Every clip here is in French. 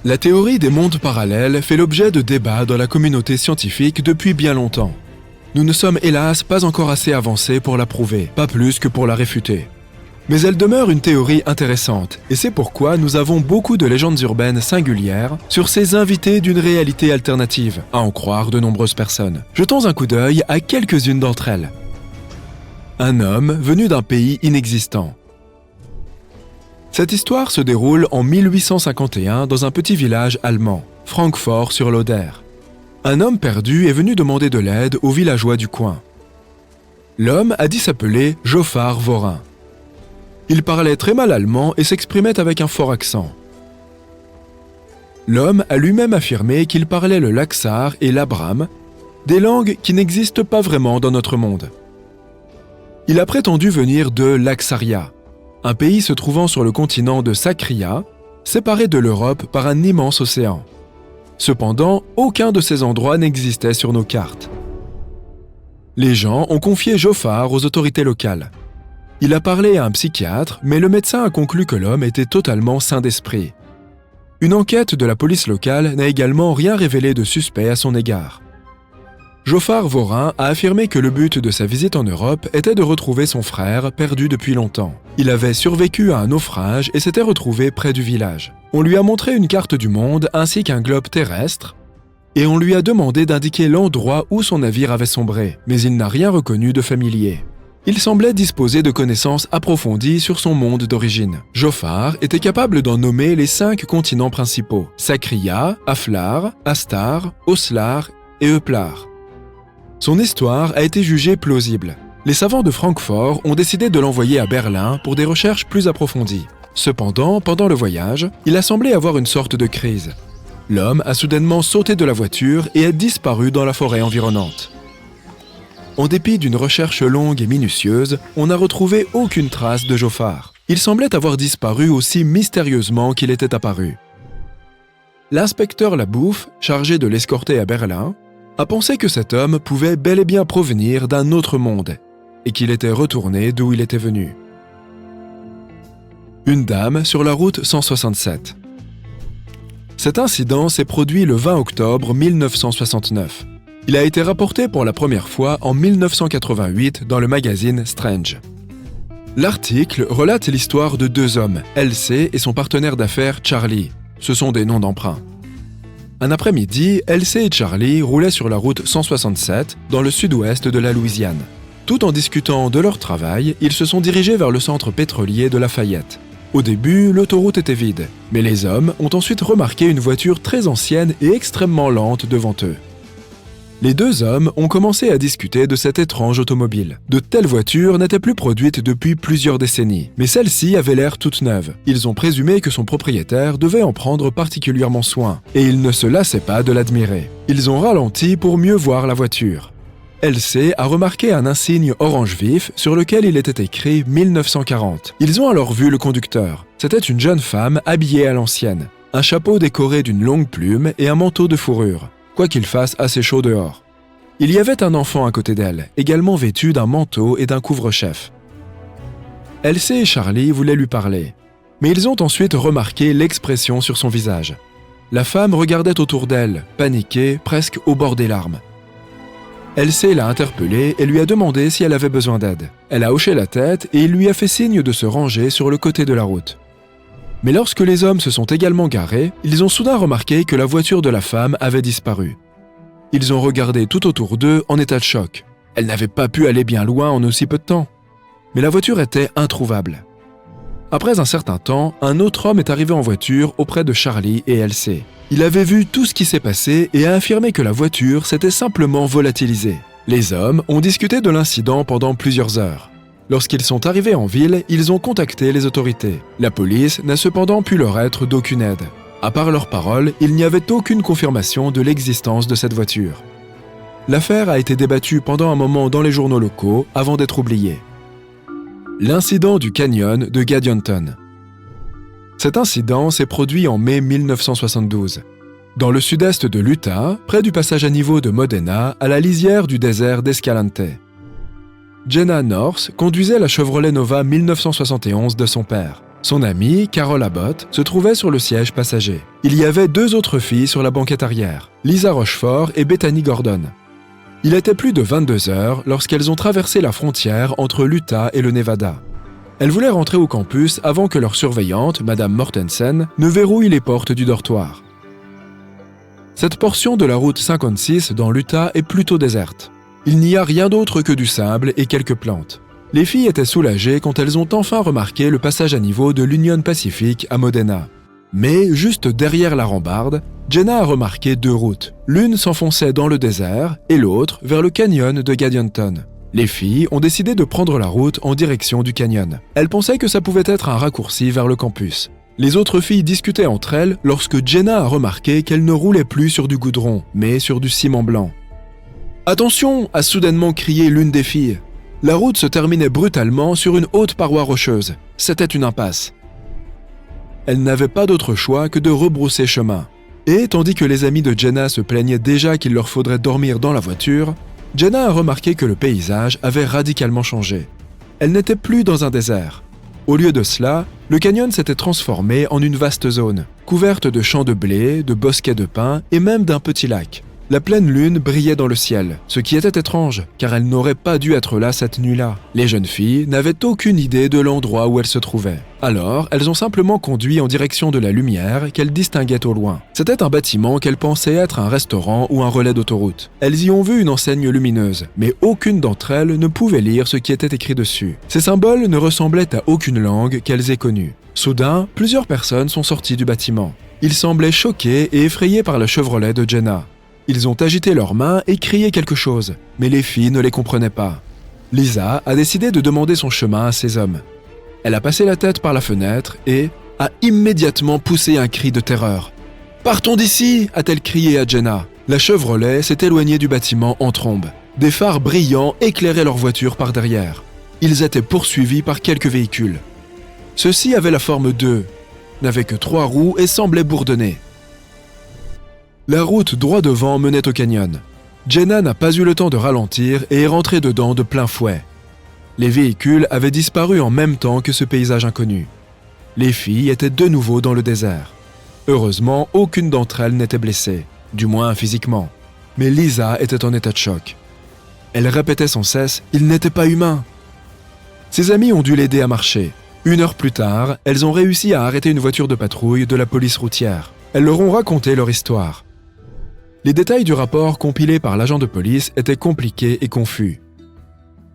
La théorie des mondes parallèles fait l'objet de débats dans la communauté scientifique depuis bien longtemps. Nous ne sommes hélas pas encore assez avancés pour la prouver, pas plus que pour la réfuter. Mais elle demeure une théorie intéressante, et c'est pourquoi nous avons beaucoup de légendes urbaines singulières sur ces invités d'une réalité alternative, à en croire de nombreuses personnes. Jetons un coup d'œil à quelques-unes d'entre elles. Un homme venu d'un pays inexistant. Cette histoire se déroule en 1851 dans un petit village allemand, Francfort-sur-l'Oder. Un homme perdu est venu demander de l'aide aux villageois du coin. L'homme a dit s'appeler Joffar Vorin. Il parlait très mal allemand et s'exprimait avec un fort accent. L'homme a lui-même affirmé qu'il parlait le laxar et l'abram, des langues qui n'existent pas vraiment dans notre monde. Il a prétendu venir de Laxaria, un pays se trouvant sur le continent de Sakria, séparé de l'Europe par un immense océan. Cependant, aucun de ces endroits n'existait sur nos cartes. Les gens ont confié Joffar aux autorités locales. Il a parlé à un psychiatre, mais le médecin a conclu que l'homme était totalement sain d'esprit. Une enquête de la police locale n'a également rien révélé de suspect à son égard. Joffar Vorin a affirmé que le but de sa visite en Europe était de retrouver son frère perdu depuis longtemps. Il avait survécu à un naufrage et s'était retrouvé près du village. On lui a montré une carte du monde ainsi qu'un globe terrestre et on lui a demandé d'indiquer l'endroit où son navire avait sombré, mais il n'a rien reconnu de familier. Il semblait disposer de connaissances approfondies sur son monde d'origine. Joffar était capable d'en nommer les 5 continents principaux: Sakria, Aflar, Astar, Oslar et Euplar. Son histoire a été jugée plausible. Les savants de Francfort ont décidé de l'envoyer à Berlin pour des recherches plus approfondies. Cependant, pendant le voyage, il a semblé avoir une sorte de crise. L'homme a soudainement sauté de la voiture et a disparu dans la forêt environnante. En dépit d'une recherche longue et minutieuse, on n'a retrouvé aucune trace de Joffar. Il semblait avoir disparu aussi mystérieusement qu'il était apparu. L'inspecteur Labouffe, chargé de l'escorter à Berlin, a pensé que cet homme pouvait bel et bien provenir d'un autre monde et qu'il était retourné d'où il était venu. Une dame sur la route 167. Cet incident s'est produit le 20 octobre 1969. Il a été rapporté pour la première fois en 1988 dans le magazine Strange. L'article relate l'histoire de 2 hommes, Elsie et son partenaire d'affaires Charlie. Ce sont des noms d'emprunt. Un après-midi, Elsie et Charlie roulaient sur la route 167 dans le sud-ouest de la Louisiane. Tout en discutant de leur travail, ils se sont dirigés vers le centre pétrolier de Lafayette. Au début, l'autoroute était vide, mais les hommes ont ensuite remarqué une voiture très ancienne et extrêmement lente devant eux. Les 2 hommes ont commencé à discuter de cette étrange automobile. De telles voitures n'étaient plus produites depuis plusieurs décennies, mais celle-ci avait l'air toute neuve. Ils ont présumé que son propriétaire devait en prendre particulièrement soin, et ils ne se lassaient pas de l'admirer. Ils ont ralenti pour mieux voir la voiture. Elsie a remarqué un insigne orange vif sur lequel il était écrit 1940. Ils ont alors vu le conducteur. C'était une jeune femme habillée à l'ancienne, un chapeau décoré d'une longue plume et un manteau de fourrure, quoi qu'il fasse assez chaud dehors. Il y avait un enfant à côté d'elle, également vêtu d'un manteau et d'un couvre-chef. Elsie et Charlie voulaient lui parler, mais ils ont ensuite remarqué l'expression sur son visage. La femme regardait autour d'elle, paniquée, presque au bord des larmes. Elsie l'a interpellée et lui a demandé si elle avait besoin d'aide. Elle a hoché la tête et il lui a fait signe de se ranger sur le côté de la route. Mais lorsque les hommes se sont également garés, ils ont soudain remarqué que la voiture de la femme avait disparu. Ils ont regardé tout autour d'eux en état de choc. Elle n'avait pas pu aller bien loin en aussi peu de temps. Mais la voiture était introuvable. Après un certain temps, un autre homme est arrivé en voiture auprès de Charlie et Elsie. Il avait vu tout ce qui s'est passé et a affirmé que la voiture s'était simplement volatilisée. Les hommes ont discuté de l'incident pendant plusieurs heures. Lorsqu'ils sont arrivés en ville, ils ont contacté les autorités. La police n'a cependant pu leur être d'aucune aide. À part leurs paroles, il n'y avait aucune confirmation de l'existence de cette voiture. L'affaire a été débattue pendant un moment dans les journaux locaux avant d'être oubliée. L'incident du canyon de Gadionton. Cet incident s'est produit en mai 1972. Dans le sud-est de l'Utah, près du passage à niveau de Modena, à la lisière du désert d'Escalante. Jenna North conduisait la Chevrolet Nova 1971 de son père. Son amie, Carol Abbott, se trouvait sur le siège passager. Il y avait 2 autres filles sur la banquette arrière, Lisa Rochefort et Bethany Gordon. Il était plus de 22 heures lorsqu'elles ont traversé la frontière entre l'Utah et le Nevada. Elles voulaient rentrer au campus avant que leur surveillante, Madame Mortensen, ne verrouille les portes du dortoir. Cette portion de la route 56 dans l'Utah est plutôt déserte. Il n'y a rien d'autre que du sable et quelques plantes. Les filles étaient soulagées quand elles ont enfin remarqué le passage à niveau de l'Union Pacific à Modena. Mais juste derrière la rambarde, Jenna a remarqué 2 routes. L'une s'enfonçait dans le désert et l'autre vers le canyon de Gadianton. Les filles ont décidé de prendre la route en direction du canyon. Elles pensaient que ça pouvait être un raccourci vers le campus. Les autres filles discutaient entre elles lorsque Jenna a remarqué qu'elle ne roulait plus sur du goudron, mais sur du ciment blanc. « Attention !» a soudainement crié l'une des filles. La route se terminait brutalement sur une haute paroi rocheuse. C'était une impasse. Elle n'avait pas d'autre choix que de rebrousser chemin. Et tandis que les amis de Jenna se plaignaient déjà qu'il leur faudrait dormir dans la voiture, Jenna a remarqué que le paysage avait radicalement changé. Elle n'était plus dans un désert. Au lieu de cela, le canyon s'était transformé en une vaste zone, couverte de champs de blé, de bosquets de pins et même d'un petit lac. La pleine lune brillait dans le ciel, ce qui était étrange, car elle n'aurait pas dû être là cette nuit-là. Les jeunes filles n'avaient aucune idée de l'endroit où elles se trouvaient. Alors, elles ont simplement conduit en direction de la lumière qu'elles distinguaient au loin. C'était un bâtiment qu'elles pensaient être un restaurant ou un relais d'autoroute. Elles y ont vu une enseigne lumineuse, mais aucune d'entre elles ne pouvait lire ce qui était écrit dessus. Ces symboles ne ressemblaient à aucune langue qu'elles aient connue. Soudain, plusieurs personnes sont sorties du bâtiment. Ils semblaient choqués et effrayés par le Chevrolet de Jenna. Ils ont agité leurs mains et crié quelque chose, mais les filles ne les comprenaient pas. Lisa a décidé de demander son chemin à ces hommes. Elle a passé la tête par la fenêtre et a immédiatement poussé un cri de terreur. « Partons d'ici !» a-t-elle crié à Jenna. La Chevrolet s'est éloignée du bâtiment en trombe. Des phares brillants éclairaient leur voiture par derrière. Ils étaient poursuivis par quelques véhicules. Ceux-ci avaient la forme d'œufs, n'avaient que 3 roues et semblaient bourdonner. La route droit devant menait au canyon. Jenna n'a pas eu le temps de ralentir et est rentrée dedans de plein fouet. Les véhicules avaient disparu en même temps que ce paysage inconnu. Les filles étaient de nouveau dans le désert. Heureusement, aucune d'entre elles n'était blessée, du moins physiquement. Mais Lisa était en état de choc. Elle répétait sans cesse « Il n'était pas humain !» Ses amis ont dû l'aider à marcher. 1 heure plus tard, elles ont réussi à arrêter une voiture de patrouille de la police routière. Elles leur ont raconté leur histoire. Les détails du rapport compilé par l'agent de police étaient compliqués et confus.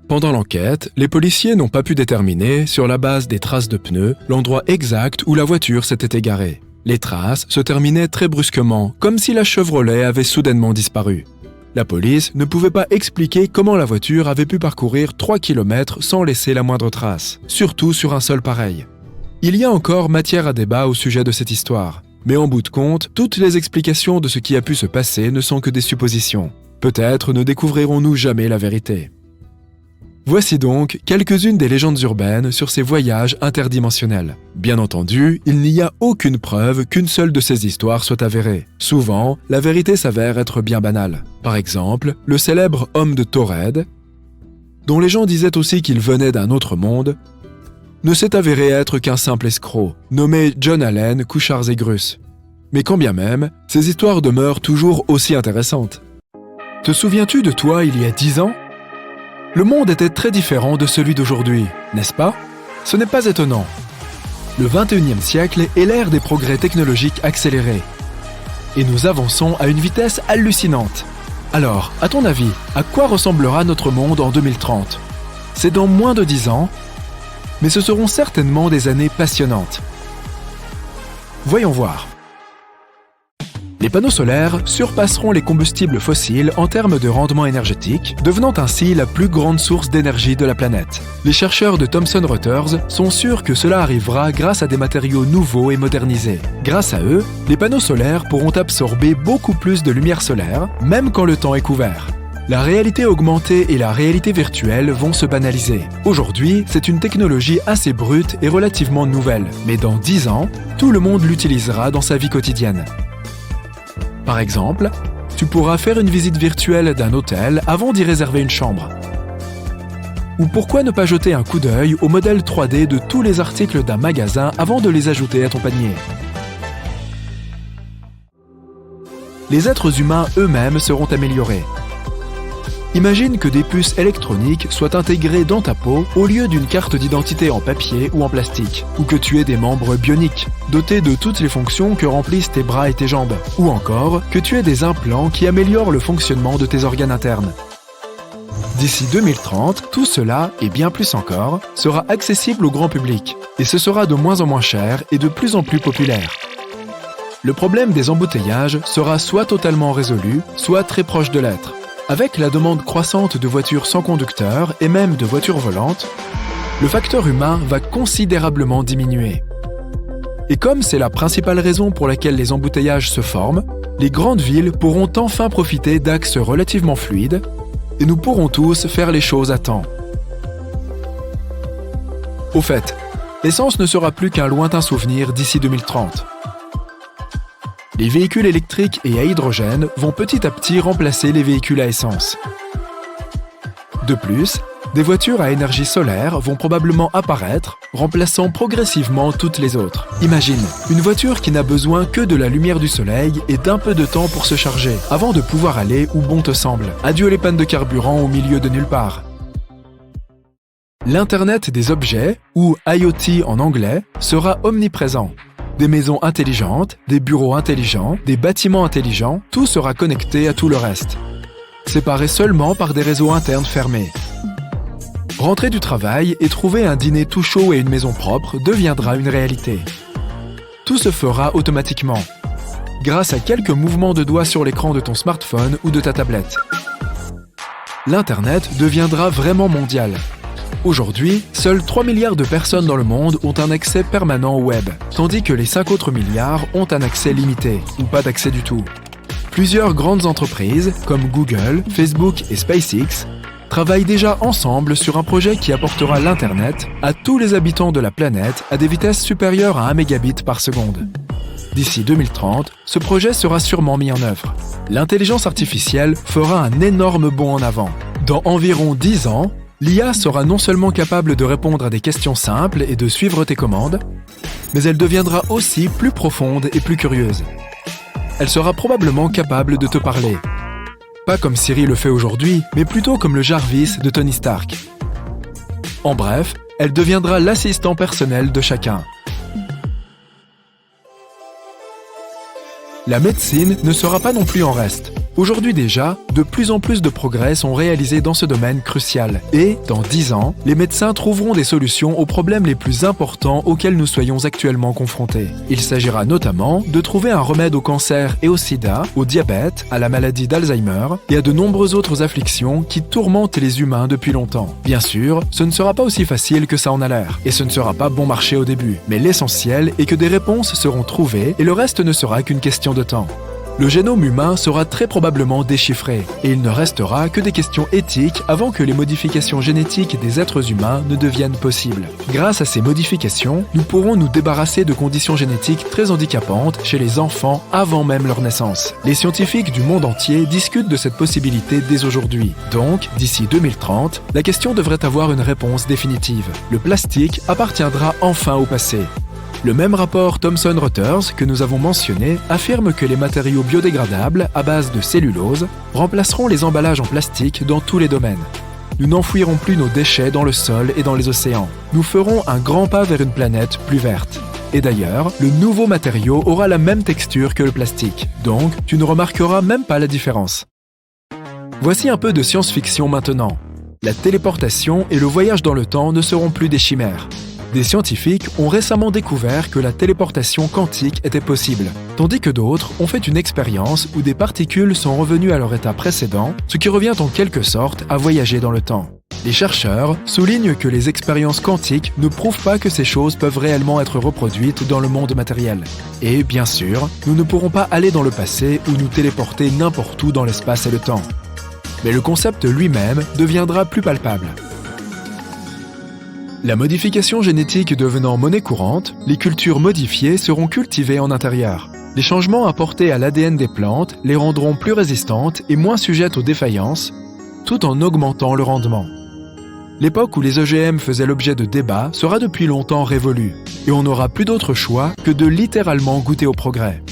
Pendant l'enquête, les policiers n'ont pas pu déterminer, sur la base des traces de pneus, l'endroit exact où la voiture s'était égarée. Les traces se terminaient très brusquement, comme si la Chevrolet avait soudainement disparu. La police ne pouvait pas expliquer comment la voiture avait pu parcourir 3 km sans laisser la moindre trace, surtout sur un sol pareil. Il y a encore matière à débat au sujet de cette histoire. Mais en bout de compte, toutes les explications de ce qui a pu se passer ne sont que des suppositions. Peut-être ne découvrirons-nous jamais la vérité. Voici donc quelques-unes des légendes urbaines sur ces voyages interdimensionnels. Bien entendu, il n'y a aucune preuve qu'une seule de ces histoires soit avérée. Souvent, la vérité s'avère être bien banale. Par exemple, le célèbre homme de Taured, dont les gens disaient aussi qu'il venait d'un autre monde, ne s'est avéré être qu'un simple escroc, nommé John Allen Couchard et Grus. Mais quand bien même, ces histoires demeurent toujours aussi intéressantes. Te souviens-tu de toi il y a 10 ans ? Le monde était très différent de celui d'aujourd'hui, n'est-ce pas ? Ce n'est pas étonnant. Le 21e siècle est l'ère des progrès technologiques accélérés. Et nous avançons à une vitesse hallucinante. Alors, à ton avis, à quoi ressemblera notre monde en 2030 ? C'est dans moins de 10 ans, mais ce seront certainement des années passionnantes. Voyons voir. Les panneaux solaires surpasseront les combustibles fossiles en termes de rendement énergétique, devenant ainsi la plus grande source d'énergie de la planète. Les chercheurs de Thomson Reuters sont sûrs que cela arrivera grâce à des matériaux nouveaux et modernisés. Grâce à eux, les panneaux solaires pourront absorber beaucoup plus de lumière solaire, même quand le temps est couvert. La réalité augmentée et la réalité virtuelle vont se banaliser. Aujourd'hui, c'est une technologie assez brute et relativement nouvelle, mais dans 10 ans, tout le monde l'utilisera dans sa vie quotidienne. Par exemple, tu pourras faire une visite virtuelle d'un hôtel avant d'y réserver une chambre. Ou pourquoi ne pas jeter un coup d'œil au modèle 3D de tous les articles d'un magasin avant de les ajouter à ton panier? Les êtres humains eux-mêmes seront améliorés. Imagine que des puces électroniques soient intégrées dans ta peau au lieu d'une carte d'identité en papier ou en plastique, ou que tu aies des membres bioniques, dotés de toutes les fonctions que remplissent tes bras et tes jambes, ou encore que tu aies des implants qui améliorent le fonctionnement de tes organes internes. D'ici 2030, tout cela, et bien plus encore, sera accessible au grand public, et ce sera de moins en moins cher et de plus en plus populaire. Le problème des embouteillages sera soit totalement résolu, soit très proche de l'être. Avec la demande croissante de voitures sans conducteur et même de voitures volantes, le facteur humain va considérablement diminuer. Et comme c'est la principale raison pour laquelle les embouteillages se forment, les grandes villes pourront enfin profiter d'axes relativement fluides et nous pourrons tous faire les choses à temps. Au fait, l'essence ne sera plus qu'un lointain souvenir d'ici 2030. Les véhicules électriques et à hydrogène vont petit à petit remplacer les véhicules à essence. De plus, des voitures à énergie solaire vont probablement apparaître, remplaçant progressivement toutes les autres. Imagine, une voiture qui n'a besoin que de la lumière du soleil et d'un peu de temps pour se charger, avant de pouvoir aller où bon te semble. Adieu les pannes de carburant au milieu de nulle part. L'Internet des objets, ou IoT en anglais, sera omniprésent. Des maisons intelligentes, des bureaux intelligents, des bâtiments intelligents, tout sera connecté à tout le reste. Séparé seulement par des réseaux internes fermés. Rentrer du travail et trouver un dîner tout chaud et une maison propre deviendra une réalité. Tout se fera automatiquement, grâce à quelques mouvements de doigts sur l'écran de ton smartphone ou de ta tablette. L'Internet deviendra vraiment mondial. Aujourd'hui, seuls 3 milliards de personnes dans le monde ont un accès permanent au web, tandis que les 5 autres milliards ont un accès limité, ou pas d'accès du tout. Plusieurs grandes entreprises, comme Google, Facebook et SpaceX, travaillent déjà ensemble sur un projet qui apportera l'Internet à tous les habitants de la planète à des vitesses supérieures à 1 mégabit par seconde. D'ici 2030, ce projet sera sûrement mis en œuvre. L'intelligence artificielle fera un énorme bond en avant. Dans environ 10 ans, l'IA sera non seulement capable de répondre à des questions simples et de suivre tes commandes, mais elle deviendra aussi plus profonde et plus curieuse. Elle sera probablement capable de te parler. Pas comme Siri le fait aujourd'hui, mais plutôt comme le Jarvis de Tony Stark. En bref, elle deviendra l'assistant personnel de chacun. La médecine ne sera pas non plus en reste. Aujourd'hui déjà, de plus en plus de progrès sont réalisés dans ce domaine crucial. Et, dans 10 ans, les médecins trouveront des solutions aux problèmes les plus importants auxquels nous soyons actuellement confrontés. Il s'agira notamment de trouver un remède au cancer et au sida, au diabète, à la maladie d'Alzheimer et à de nombreuses autres afflictions qui tourmentent les humains depuis longtemps. Bien sûr, ce ne sera pas aussi facile que ça en a l'air, et ce ne sera pas bon marché au début. Mais l'essentiel est que des réponses seront trouvées et le reste ne sera qu'une question de temps. Le génome humain sera très probablement déchiffré, et il ne restera que des questions éthiques avant que les modifications génétiques des êtres humains ne deviennent possibles. Grâce à ces modifications, nous pourrons nous débarrasser de conditions génétiques très handicapantes chez les enfants avant même leur naissance. Les scientifiques du monde entier discutent de cette possibilité dès aujourd'hui. Donc, d'ici 2030, la question devrait avoir une réponse définitive. Le plastique appartiendra enfin au passé. Le même rapport Thomson Reuters que nous avons mentionné affirme que les matériaux biodégradables à base de cellulose remplaceront les emballages en plastique dans tous les domaines. Nous n'enfouirons plus nos déchets dans le sol et dans les océans. Nous ferons un grand pas vers une planète plus verte. Et d'ailleurs, le nouveau matériau aura la même texture que le plastique, donc tu ne remarqueras même pas la différence. Voici un peu de science-fiction maintenant. La téléportation et le voyage dans le temps ne seront plus des chimères. Des scientifiques ont récemment découvert que la téléportation quantique était possible, tandis que d'autres ont fait une expérience où des particules sont revenues à leur état précédent, ce qui revient en quelque sorte à voyager dans le temps. Les chercheurs soulignent que les expériences quantiques ne prouvent pas que ces choses peuvent réellement être reproduites dans le monde matériel. Et bien sûr, nous ne pourrons pas aller dans le passé ou nous téléporter n'importe où dans l'espace et le temps. Mais le concept lui-même deviendra plus palpable. La modification génétique devenant monnaie courante, les cultures modifiées seront cultivées en intérieur. Les changements apportés à l'ADN des plantes les rendront plus résistantes et moins sujettes aux défaillances, tout en augmentant le rendement. L'époque où les OGM faisaient l'objet de débats sera depuis longtemps révolue, et on n'aura plus d'autre choix que de littéralement goûter au progrès.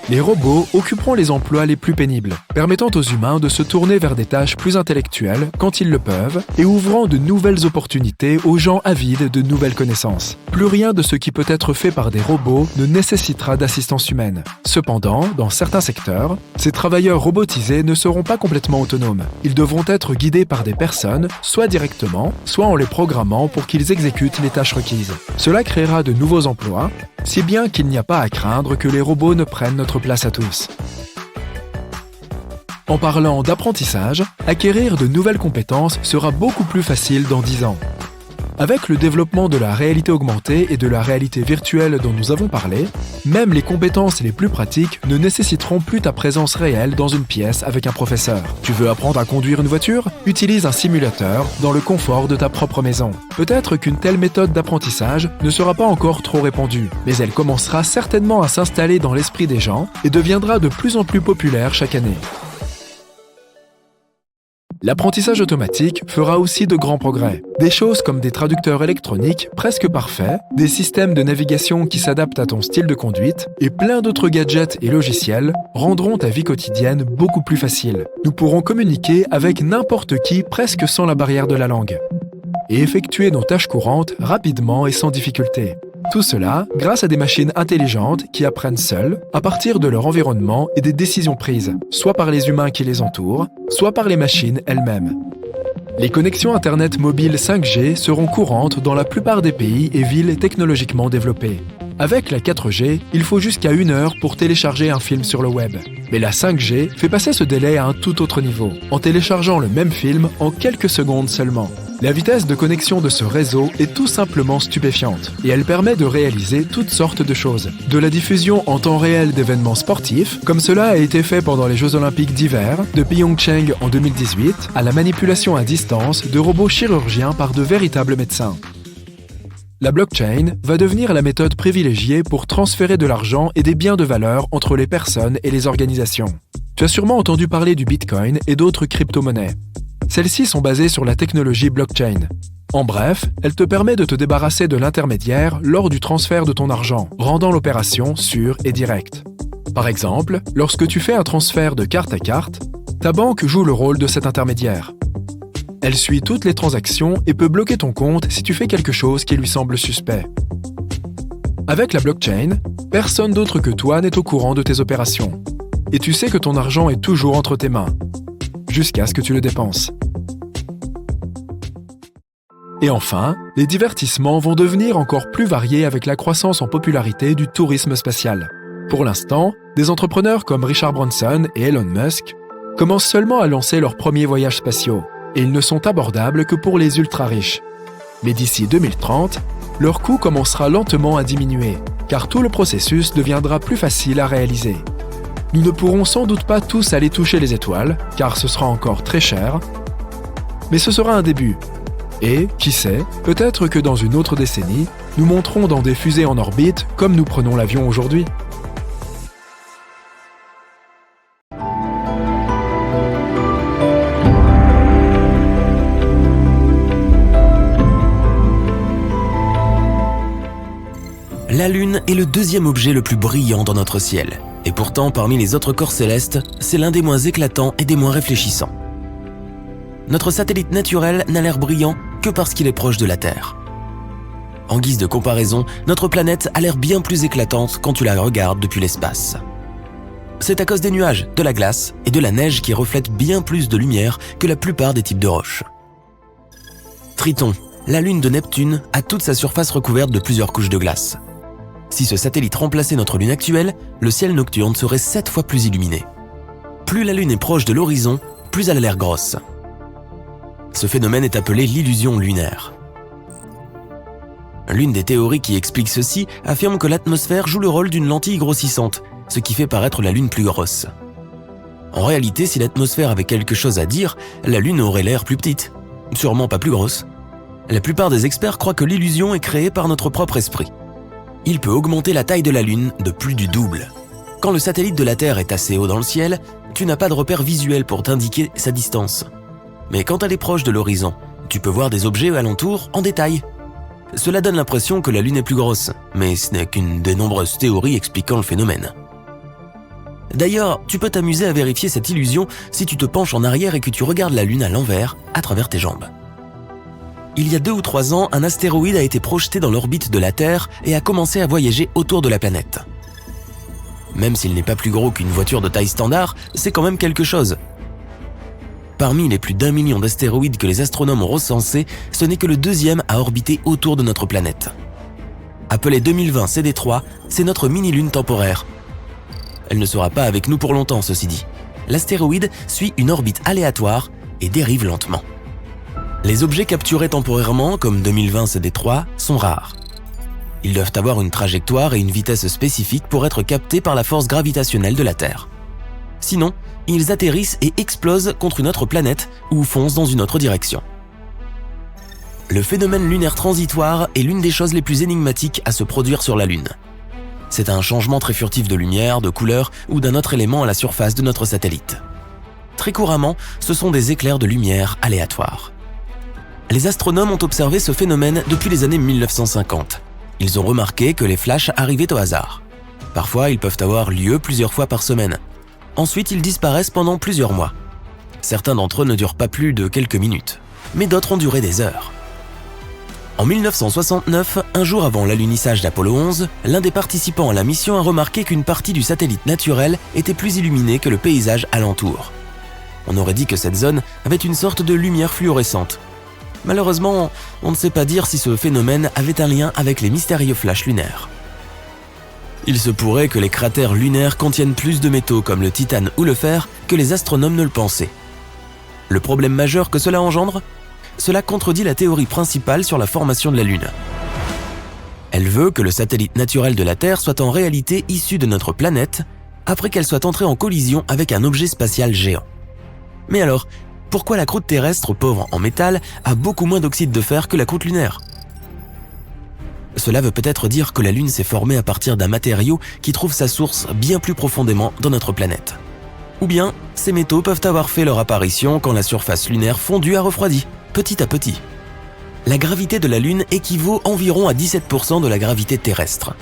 Les robots occuperont les emplois les plus pénibles, permettant aux humains de se tourner vers des tâches plus intellectuelles quand ils le peuvent et ouvrant de nouvelles opportunités aux gens avides de nouvelles connaissances. Plus rien de ce qui peut être fait par des robots ne nécessitera d'assistance humaine. Cependant, dans certains secteurs, ces travailleurs robotisés ne seront pas complètement autonomes. Ils devront être guidés par des personnes, soit directement, soit en les programmant pour qu'ils exécutent les tâches requises. Cela créera de nouveaux emplois, si bien qu'il n'y a pas à craindre que les robots ne prennent notre place à tous. En parlant d'apprentissage, acquérir de nouvelles compétences sera beaucoup plus facile dans 10 ans. Avec le développement de la réalité augmentée et de la réalité virtuelle dont nous avons parlé, même les compétences les plus pratiques ne nécessiteront plus ta présence réelle dans une pièce avec un professeur. Tu veux apprendre à conduire une voiture? Utilise un simulateur dans le confort de ta propre maison. Peut-être qu'une telle méthode d'apprentissage ne sera pas encore trop répandue, mais elle commencera certainement à s'installer dans l'esprit des gens et deviendra de plus en plus populaire chaque année. L'apprentissage automatique fera aussi de grands progrès. Des choses comme des traducteurs électroniques presque parfaits, des systèmes de navigation qui s'adaptent à ton style de conduite et plein d'autres gadgets et logiciels rendront ta vie quotidienne beaucoup plus facile. Nous pourrons communiquer avec n'importe qui presque sans la barrière de la langue et effectuer nos tâches courantes rapidement et sans difficulté. Tout cela grâce à des machines intelligentes qui apprennent seules à partir de leur environnement et des décisions prises, soit par les humains qui les entourent, soit par les machines elles-mêmes. Les connexions Internet mobiles 5G seront courantes dans la plupart des pays et villes technologiquement développés. Avec la 4G, il faut jusqu'à 1 heure pour télécharger un film sur le web. Mais la 5G fait passer ce délai à un tout autre niveau, en téléchargeant le même film en quelques secondes seulement. La vitesse de connexion de ce réseau est tout simplement stupéfiante, et elle permet de réaliser toutes sortes de choses. De la diffusion en temps réel d'événements sportifs, comme cela a été fait pendant les Jeux Olympiques d'hiver de Pyeongchang en 2018, à la manipulation à distance de robots chirurgiens par de véritables médecins. La blockchain va devenir la méthode privilégiée pour transférer de l'argent et des biens de valeur entre les personnes et les organisations. Tu as sûrement entendu parler du Bitcoin et d'autres crypto-monnaies. Celles-ci sont basées sur la technologie blockchain. En bref, elle te permet de te débarrasser de l'intermédiaire lors du transfert de ton argent, rendant l'opération sûre et directe. Par exemple, lorsque tu fais un transfert de carte à carte, ta banque joue le rôle de cet intermédiaire. Elle suit toutes les transactions et peut bloquer ton compte si tu fais quelque chose qui lui semble suspect. Avec la blockchain, personne d'autre que toi n'est au courant de tes opérations. Et tu sais que ton argent est toujours entre tes mains, jusqu'à ce que tu le dépenses. Et enfin, les divertissements vont devenir encore plus variés avec la croissance en popularité du tourisme spatial. Pour l'instant, des entrepreneurs comme Richard Branson et Elon Musk commencent seulement à lancer leurs premiers voyages spatiaux, et ils ne sont abordables que pour les ultra-riches. Mais d'ici 2030, leur coût commencera lentement à diminuer, car tout le processus deviendra plus facile à réaliser. Nous ne pourrons sans doute pas tous aller toucher les étoiles, car ce sera encore très cher, mais ce sera un début. Et, qui sait, peut-être que dans une autre décennie, nous monterons dans des fusées en orbite comme nous prenons l'avion aujourd'hui. La Lune est le deuxième objet le plus brillant dans notre ciel. Et pourtant, parmi les autres corps célestes, c'est l'un des moins éclatants et des moins réfléchissants. Notre satellite naturel n'a l'air brillant que parce qu'il est proche de la Terre. En guise de comparaison, notre planète a l'air bien plus éclatante quand tu la regardes depuis l'espace. C'est à cause des nuages, de la glace et de la neige qui reflètent bien plus de lumière que la plupart des types de roches. Triton, la lune de Neptune, a toute sa surface recouverte de plusieurs couches de glace. Si ce satellite remplaçait notre lune actuelle, le ciel nocturne serait 7 fois plus illuminé. Plus la lune est proche de l'horizon, plus elle a l'air grosse. Ce phénomène est appelé l'illusion lunaire. L'une des théories qui explique ceci affirme que l'atmosphère joue le rôle d'une lentille grossissante, ce qui fait paraître la lune plus grosse. En réalité, si l'atmosphère avait quelque chose à dire, la lune aurait l'air plus petite, sûrement pas plus grosse. La plupart des experts croient que l'illusion est créée par notre propre esprit. Il peut augmenter la taille de la Lune de plus du double. Quand le satellite de la Terre est assez haut dans le ciel, tu n'as pas de repère visuel pour t'indiquer sa distance. Mais quand elle est proche de l'horizon, tu peux voir des objets alentour en détail. Cela donne l'impression que la Lune est plus grosse, mais ce n'est qu'une des nombreuses théories expliquant le phénomène. D'ailleurs, tu peux t'amuser à vérifier cette illusion si tu te penches en arrière et que tu regardes la Lune à l'envers, à travers tes jambes. Il y a 2 ou 3 ans, un astéroïde a été projeté dans l'orbite de la Terre et a commencé à voyager autour de la planète. Même s'il n'est pas plus gros qu'une voiture de taille standard, c'est quand même quelque chose. Parmi les plus d'1 million d'astéroïdes que les astronomes ont recensés, ce n'est que le 2e à orbiter autour de notre planète. Appelé 2020 CD3, c'est notre mini-lune temporaire. Elle ne sera pas avec nous pour longtemps, ceci dit. L'astéroïde suit une orbite aléatoire et dérive lentement. Les objets capturés temporairement, comme 2020 CD3, sont rares. Ils doivent avoir une trajectoire et une vitesse spécifiques pour être captés par la force gravitationnelle de la Terre. Sinon, ils atterrissent et explosent contre une autre planète ou foncent dans une autre direction. Le phénomène lunaire transitoire est l'une des choses les plus énigmatiques à se produire sur la Lune. C'est un changement très furtif de lumière, de couleur ou d'un autre élément à la surface de notre satellite. Très couramment, ce sont des éclairs de lumière aléatoires. Les astronomes ont observé ce phénomène depuis les années 1950. Ils ont remarqué que les flashs arrivaient au hasard. Parfois, ils peuvent avoir lieu plusieurs fois par semaine. Ensuite, ils disparaissent pendant plusieurs mois. Certains d'entre eux ne durent pas plus de quelques minutes, mais d'autres ont duré des heures. En 1969, un jour avant l'alunissage d'Apollo 11, l'un des participants à la mission a remarqué qu'une partie du satellite naturel était plus illuminée que le paysage alentour. On aurait dit que cette zone avait une sorte de lumière fluorescente. Malheureusement, on ne sait pas dire si ce phénomène avait un lien avec les mystérieux flashs lunaires. Il se pourrait que les cratères lunaires contiennent plus de métaux comme le titane ou le fer que les astronomes ne le pensaient. Le problème majeur que cela engendre ? Cela contredit la théorie principale sur la formation de la Lune. Elle veut que le satellite naturel de la Terre soit en réalité issu de notre planète après qu'elle soit entrée en collision avec un objet spatial géant. Mais alors, pourquoi la croûte terrestre pauvre en métal a beaucoup moins d'oxyde de fer que la croûte lunaire ? Cela veut peut-être dire que la Lune s'est formée à partir d'un matériau qui trouve sa source bien plus profondément dans notre planète. Ou bien, ces métaux peuvent avoir fait leur apparition quand la surface lunaire fondue a refroidi, petit à petit. La gravité de la Lune équivaut environ à 17% de la gravité terrestre.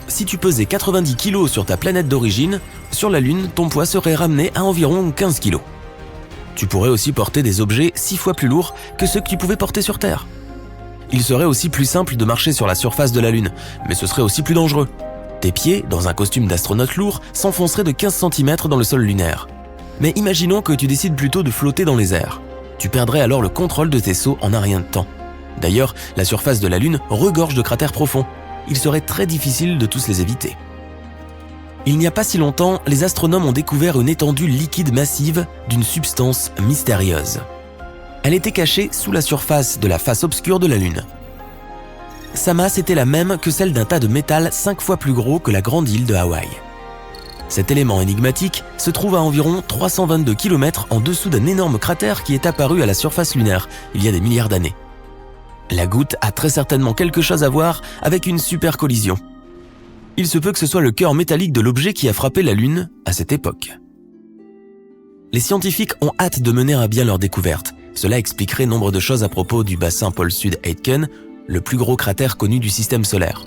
Si tu pesais 90 kg sur ta planète d'origine, sur la Lune, ton poids serait ramené à environ 15 kg. Tu pourrais aussi porter des objets 6 fois plus lourds que ceux que tu pouvais porter sur Terre. Il serait aussi plus simple de marcher sur la surface de la Lune, mais ce serait aussi plus dangereux. Tes pieds, dans un costume d'astronaute lourd, s'enfonceraient de 15 cm dans le sol lunaire. Mais imaginons que tu décides plutôt de flotter dans les airs. Tu perdrais alors le contrôle de tes sauts en un rien de temps. D'ailleurs, la surface de la Lune regorge de cratères profonds. Il serait très difficile de tous les éviter. Il n'y a pas si longtemps, les astronomes ont découvert une étendue liquide massive d'une substance mystérieuse. Elle était cachée sous la surface de la face obscure de la Lune. Sa masse était la même que celle d'un tas de métal 5 fois plus gros que la grande île de Hawaï. Cet élément énigmatique se trouve à environ 322 km en dessous d'un énorme cratère qui est apparu à la surface lunaire il y a des milliards d'années. La goutte a très certainement quelque chose à voir avec une super collision. Il se peut que ce soit le cœur métallique de l'objet qui a frappé la Lune à cette époque. Les scientifiques ont hâte de mener à bien leur découverte. Cela expliquerait nombre de choses à propos du bassin pôle Sud-Aitken, le plus gros cratère connu du système solaire.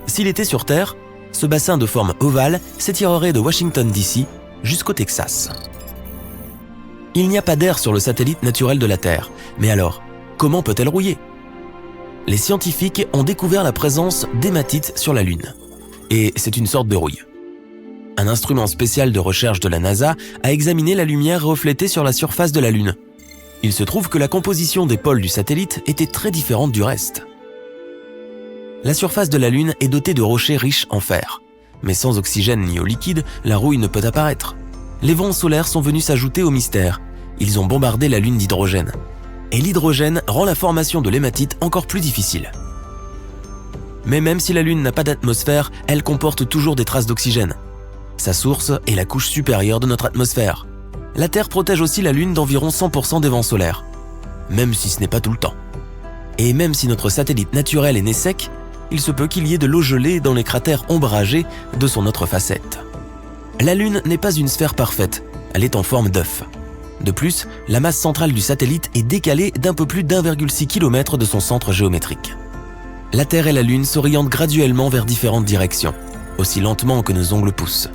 S'il était sur Terre, ce bassin de forme ovale s'étirerait de Washington DC jusqu'au Texas. Il n'y a pas d'air sur le satellite naturel de la Terre, mais alors, comment peut-elle rouiller ? Les scientifiques ont découvert la présence d'hématite sur la Lune. Et c'est une sorte de rouille. Un instrument spécial de recherche de la NASA a examiné la lumière reflétée sur la surface de la Lune. Il se trouve que la composition des pôles du satellite était très différente du reste. La surface de la Lune est dotée de rochers riches en fer. Mais sans oxygène ni eau liquide, la rouille ne peut apparaître. Les vents solaires sont venus s'ajouter au mystère. Ils ont bombardé la Lune d'hydrogène. Et l'hydrogène rend la formation de l'hématite encore plus difficile. Mais même si la Lune n'a pas d'atmosphère, elle comporte toujours des traces d'oxygène. Sa source est la couche supérieure de notre atmosphère. La Terre protège aussi la Lune d'environ 100% des vents solaires, même si ce n'est pas tout le temps. Et même si notre satellite naturel est né sec, il se peut qu'il y ait de l'eau gelée dans les cratères ombragés de son autre facette. La Lune n'est pas une sphère parfaite, elle est en forme d'œuf. De plus, la masse centrale du satellite est décalée d'un peu plus d'1,6 km de son centre géométrique. La Terre et la Lune s'orientent graduellement vers différentes directions, aussi lentement que nos ongles poussent.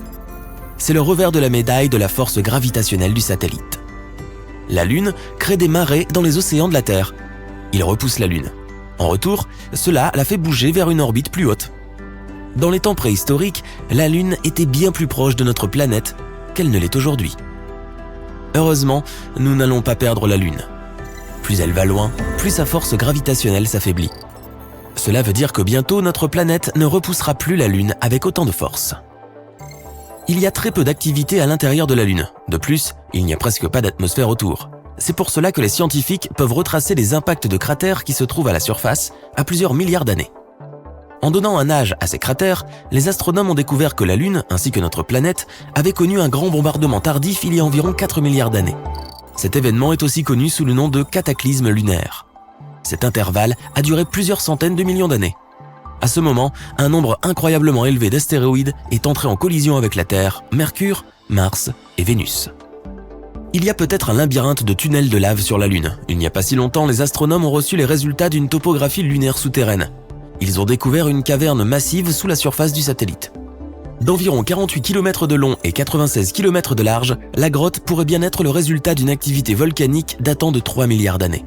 C'est le revers de la médaille de la force gravitationnelle du satellite. La Lune crée des marées dans les océans de la Terre. Il repousse la Lune. En retour, cela la fait bouger vers une orbite plus haute. Dans les temps préhistoriques, la Lune était bien plus proche de notre planète qu'elle ne l'est aujourd'hui. Heureusement, nous n'allons pas perdre la Lune. Plus elle va loin, plus sa force gravitationnelle s'affaiblit. Cela veut dire que bientôt notre planète ne repoussera plus la Lune avec autant de force. Il y a très peu d'activité à l'intérieur de la Lune. De plus, il n'y a presque pas d'atmosphère autour. C'est pour cela que les scientifiques peuvent retracer les impacts de cratères qui se trouvent à la surface à plusieurs milliards d'années. En donnant un âge à ces cratères, les astronomes ont découvert que la Lune, ainsi que notre planète, avaient connu un grand bombardement tardif il y a environ 4 milliards d'années. Cet événement est aussi connu sous le nom de cataclysme lunaire. Cet intervalle a duré plusieurs centaines de millions d'années. À ce moment, un nombre incroyablement élevé d'astéroïdes est entré en collision avec la Terre, Mercure, Mars et Vénus. Il y a peut-être un labyrinthe de tunnels de lave sur la Lune. Il n'y a pas si longtemps, les astronomes ont reçu les résultats d'une topographie lunaire souterraine. Ils ont découvert une caverne massive sous la surface du satellite. D'environ 48 km de long et 96 km de large, la grotte pourrait bien être le résultat d'une activité volcanique datant de 3 milliards d'années.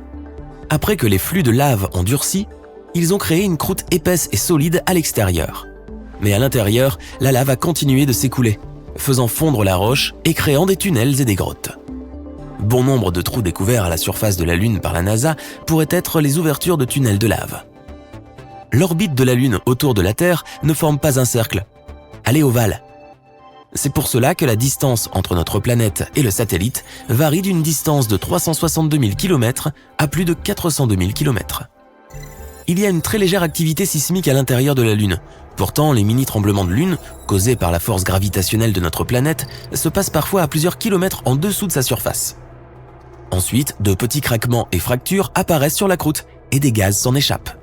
Après que les flux de lave ont durci, ils ont créé une croûte épaisse et solide à l'extérieur. Mais à l'intérieur, la lave a continué de s'écouler, faisant fondre la roche et créant des tunnels et des grottes. Bon nombre de trous découverts à la surface de la Lune par la NASA pourraient être les ouvertures de tunnels de lave. L'orbite de la Lune autour de la Terre ne forme pas un cercle. Elle est ovale. C'est pour cela que la distance entre notre planète et le satellite varie d'une distance de 362 000 km à plus de 402 000 km. Il y a une très légère activité sismique à l'intérieur de la Lune. Pourtant, les mini-tremblements de Lune, causés par la force gravitationnelle de notre planète, se passent parfois à plusieurs kilomètres en dessous de sa surface. Ensuite, de petits craquements et fractures apparaissent sur la croûte et des gaz s'en échappent.